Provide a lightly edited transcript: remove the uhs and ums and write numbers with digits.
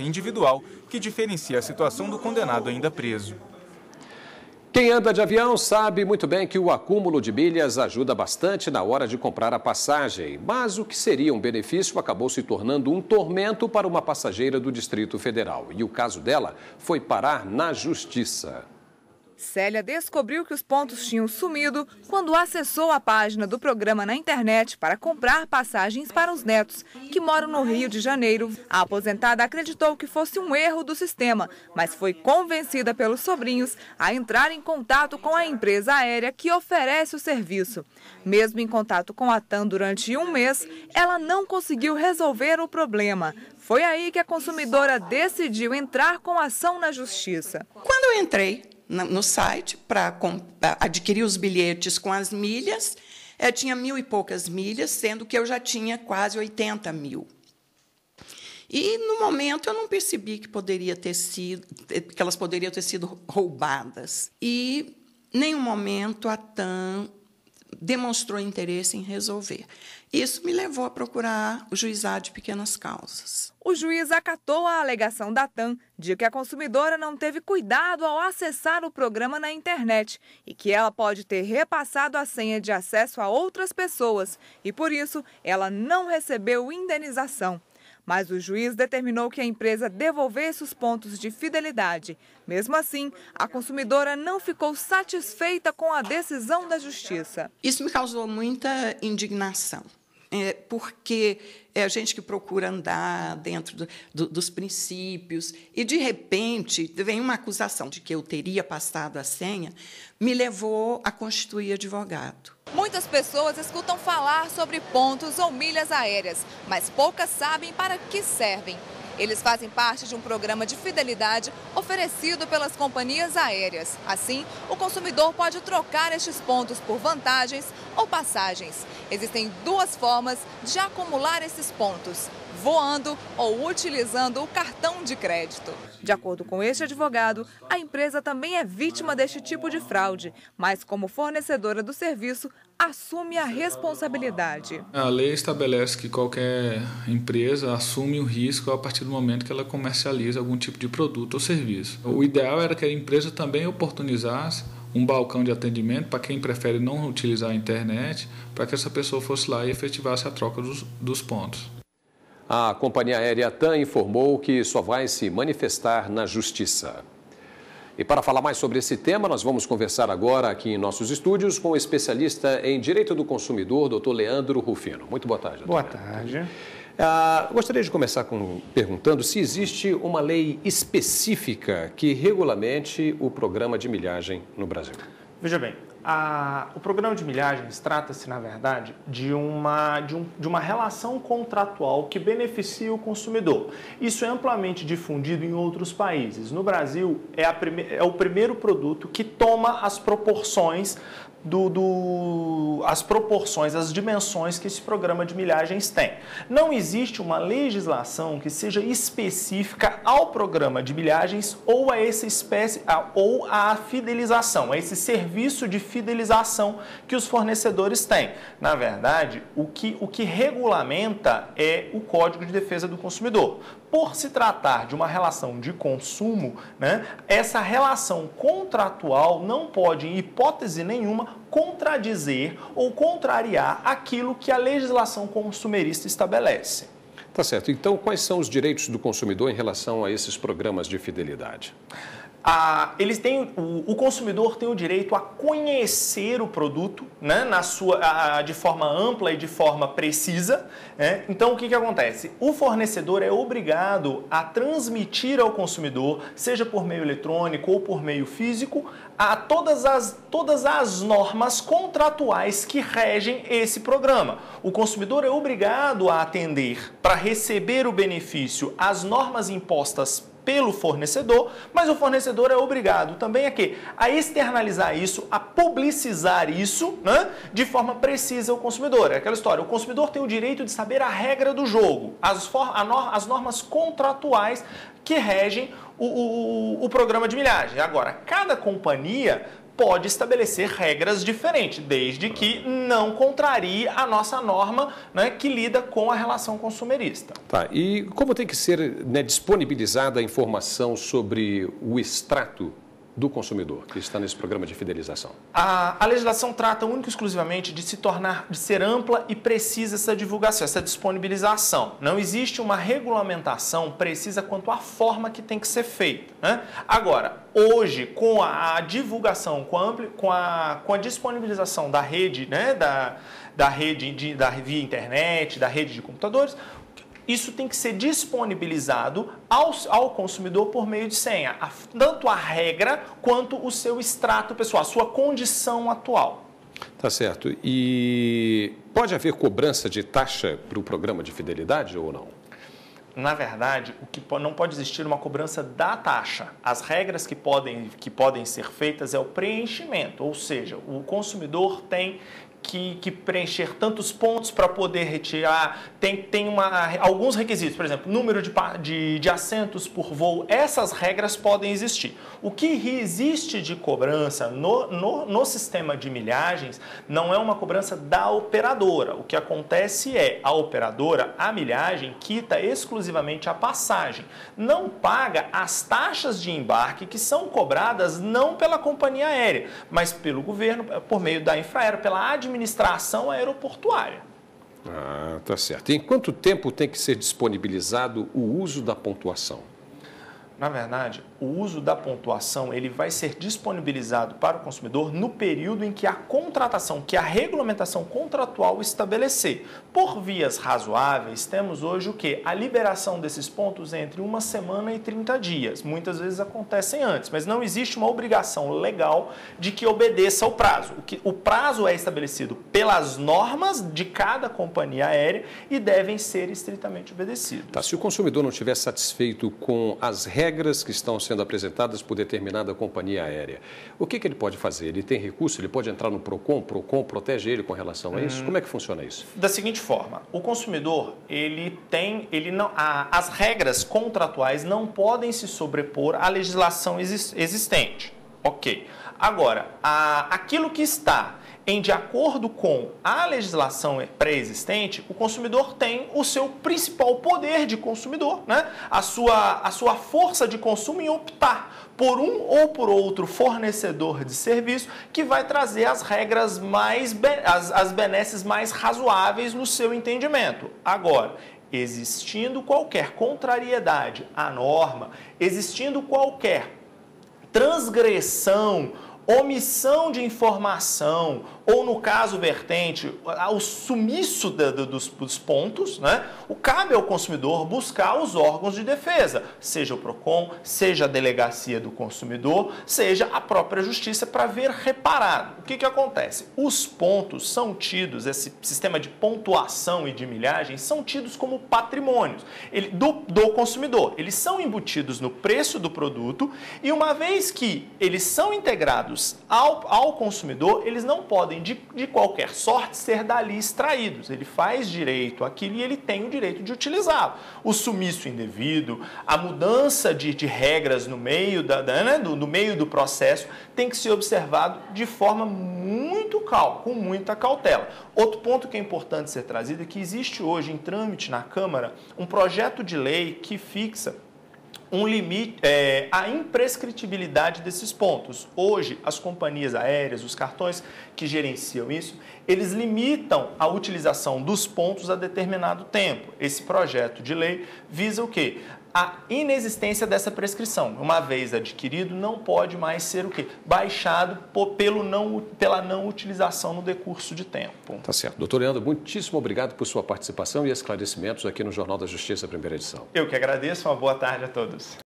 individual que diferencia a situação do condenado ainda preso. Quem anda de avião sabe muito bem que o acúmulo de milhas ajuda bastante na hora de comprar a passagem, mas o que seria um benefício acabou se tornando um tormento para uma passageira do Distrito Federal. E o caso dela foi parar na Justiça. Célia descobriu que os pontos tinham sumido quando acessou a página do programa na internet para comprar passagens para os netos, que moram no Rio de Janeiro. A aposentada acreditou que fosse um erro do sistema, mas foi convencida pelos sobrinhos a entrar em contato com a empresa aérea que oferece o serviço. Mesmo em contato com a TAM durante um mês, ela não conseguiu resolver o problema. Foi aí que a consumidora decidiu entrar com ação na Justiça. Quando eu entrei no site para adquirir os bilhetes com as milhas, tinha 1.000 e poucas milhas, sendo que eu já tinha quase 80 mil. E, no momento, eu não percebi que elas poderiam ter sido roubadas. E, em nenhum momento, a TAM demonstrou interesse em resolver. Isso me levou a procurar o juizado de pequenas causas. O juiz acatou a alegação da TAM de que a consumidora não teve cuidado ao acessar o programa na internet e que ela pode ter repassado a senha de acesso a outras pessoas e, por isso, ela não recebeu indenização. Mas o juiz determinou que a empresa devolvesse os pontos de fidelidade. Mesmo assim, a consumidora não ficou satisfeita com a decisão da Justiça. Isso me causou muita indignação, porque é a gente que procura andar dentro dos princípios e, de repente, vem uma acusação de que eu teria passado a senha, me levou a constituir advogado. Muitas pessoas escutam falar sobre pontos ou milhas aéreas, mas poucas sabem para que servem. Eles fazem parte de um programa de fidelidade oferecido pelas companhias aéreas. Assim, o consumidor pode trocar estes pontos por vantagens ou passagens. Existem duas formas de acumular esses pontos: voando ou utilizando o cartão de crédito. De acordo com este advogado, a empresa também é vítima deste tipo de fraude, mas como fornecedora do serviço, assume a responsabilidade. A lei estabelece que qualquer empresa assume o risco a partir do momento que ela comercializa algum tipo de produto ou serviço. O ideal era que a empresa também oportunizasse um balcão de atendimento para quem prefere não utilizar a internet, para que essa pessoa fosse lá e efetivasse a troca dos pontos. A companhia aérea TAM informou que só vai se manifestar na Justiça. E para falar mais sobre esse tema, nós vamos conversar agora aqui em nossos estúdios com o especialista em Direito do Consumidor, doutor Leandro Rufino. Muito boa tarde, doutor. Boa tarde. Gostaria de começar perguntando se existe uma lei específica que regulamente o programa de milhagem no Brasil. Veja bem, o programa de milhagens trata-se, na verdade, de uma relação contratual que beneficia o consumidor. Isso é amplamente difundido em outros países. No Brasil, é o primeiro produto que toma as proporções as dimensões que esse programa de milhagens tem. Não existe uma legislação que seja específica ao programa de milhagens ou a essa espécie, ou à fidelização, a esse serviço de fidelização que os fornecedores têm. Na verdade, o que regulamenta é o Código de Defesa do Consumidor. Por se tratar de uma relação de consumo, essa relação contratual não pode, em hipótese nenhuma, contradizer ou contrariar aquilo que a legislação consumerista estabelece. Tá certo. Então, quais são os direitos do consumidor em relação a esses programas de fidelidade? O consumidor tem o direito a conhecer o produto, de forma ampla e de forma precisa. Então, o que acontece? O fornecedor é obrigado a transmitir ao consumidor, seja por meio eletrônico ou por meio físico, todas as normas contratuais que regem esse programa. O consumidor é obrigado a atender, para receber o benefício, as normas impostas pelo fornecedor, mas o fornecedor é obrigado também a externalizar isso, a publicizar isso, de forma precisa ao consumidor. É aquela história, o consumidor tem o direito de saber a regra do jogo, as normas contratuais que regem o programa de milhagem. Agora, cada companhia pode estabelecer regras diferentes, desde que não contrarie a nossa norma, né, que lida com a relação consumerista. Tá, e como tem que ser, né, disponibilizada a informação sobre o extrato do consumidor que está nesse programa de fidelização? A legislação trata única e exclusivamente de ser ampla e precisa essa divulgação, essa disponibilização. Não existe uma regulamentação precisa quanto à forma que tem que ser feita, né? Agora, hoje, com a divulgação, com a disponibilização da rede, né, da rede via internet, da rede de computadores, isso tem que ser disponibilizado ao consumidor por meio de senha, tanto a regra quanto o seu extrato pessoal, a sua condição atual. Tá certo. E pode haver cobrança de taxa para o programa de fidelidade ou não? Na verdade, não pode existir uma cobrança da taxa. As regras que podem ser feitas é o preenchimento, ou seja, o consumidor tem que preencher tantos pontos para poder retirar, tem alguns requisitos, por exemplo, número de assentos por voo, essas regras podem existir. O que existe de cobrança no sistema de milhagens não é uma cobrança da operadora. O que acontece é a operadora, a milhagem, quita exclusivamente a passagem, não paga as taxas de embarque que são cobradas não pela companhia aérea, mas pelo governo, por meio da Infraero, pela administração aeroportuária. Ah, tá certo. E em quanto tempo tem que ser disponibilizado o uso da pontuação? Na verdade, o uso da pontuação ele vai ser disponibilizado para o consumidor no período em que a contratação, que a regulamentação contratual estabelecer. Por vias razoáveis, temos hoje o quê? A liberação desses pontos entre 1 semana e 30 dias. Muitas vezes acontecem antes, mas não existe uma obrigação legal de que obedeça ao prazo. O prazo é estabelecido pelas normas de cada companhia aérea e devem ser estritamente obedecidos. Tá, se o consumidor não estiver satisfeito com as regras que estão sendo apresentadas por determinada companhia aérea, o que ele pode fazer? Ele tem recurso? Ele pode entrar no PROCON? O PROCON protege ele com relação a isso? Como é que funciona isso? Da seguinte forma, o consumidor, as regras contratuais não podem se sobrepor à legislação existente. Ok. Agora, aquilo que está de acordo com a legislação pré-existente, o consumidor tem o seu principal poder de consumidor, né? A sua força de consumo em optar por um ou por outro fornecedor de serviço que vai trazer as regras as benesses mais razoáveis no seu entendimento. Agora, existindo qualquer contrariedade à norma, existindo qualquer transgressão, omissão de informação, ou no caso vertente, o sumiço dos pontos, né? Cabe ao consumidor buscar os órgãos de defesa, seja o PROCON, seja a delegacia do consumidor, seja a própria justiça, para ver reparado. O que acontece? Os pontos são tidos, esse sistema de pontuação e de milhagem, são tidos como patrimônios do consumidor. Eles são embutidos no preço do produto e, uma vez que eles são integrados ao consumidor, eles não podem de qualquer sorte ser dali extraídos. Ele faz direito àquilo e ele tem o direito de utilizá-lo. O sumiço indevido, a mudança de regras no meio no meio do processo tem que ser observado de forma com muita cautela. Outro ponto que é importante ser trazido é que existe hoje em trâmite na Câmara um projeto de lei que fixa um limite, a imprescritibilidade desses pontos. Hoje, as companhias aéreas, os cartões que gerenciam isso, eles limitam a utilização dos pontos a determinado tempo. Esse projeto de lei visa o quê? A inexistência dessa prescrição. Uma vez adquirido, não pode mais ser o quê? Baixado pela não utilização no decurso de tempo. Tá certo. Doutor Leandro, muitíssimo obrigado por sua participação e esclarecimentos aqui no Jornal da Justiça, primeira edição. Eu que agradeço. Uma boa tarde a todos.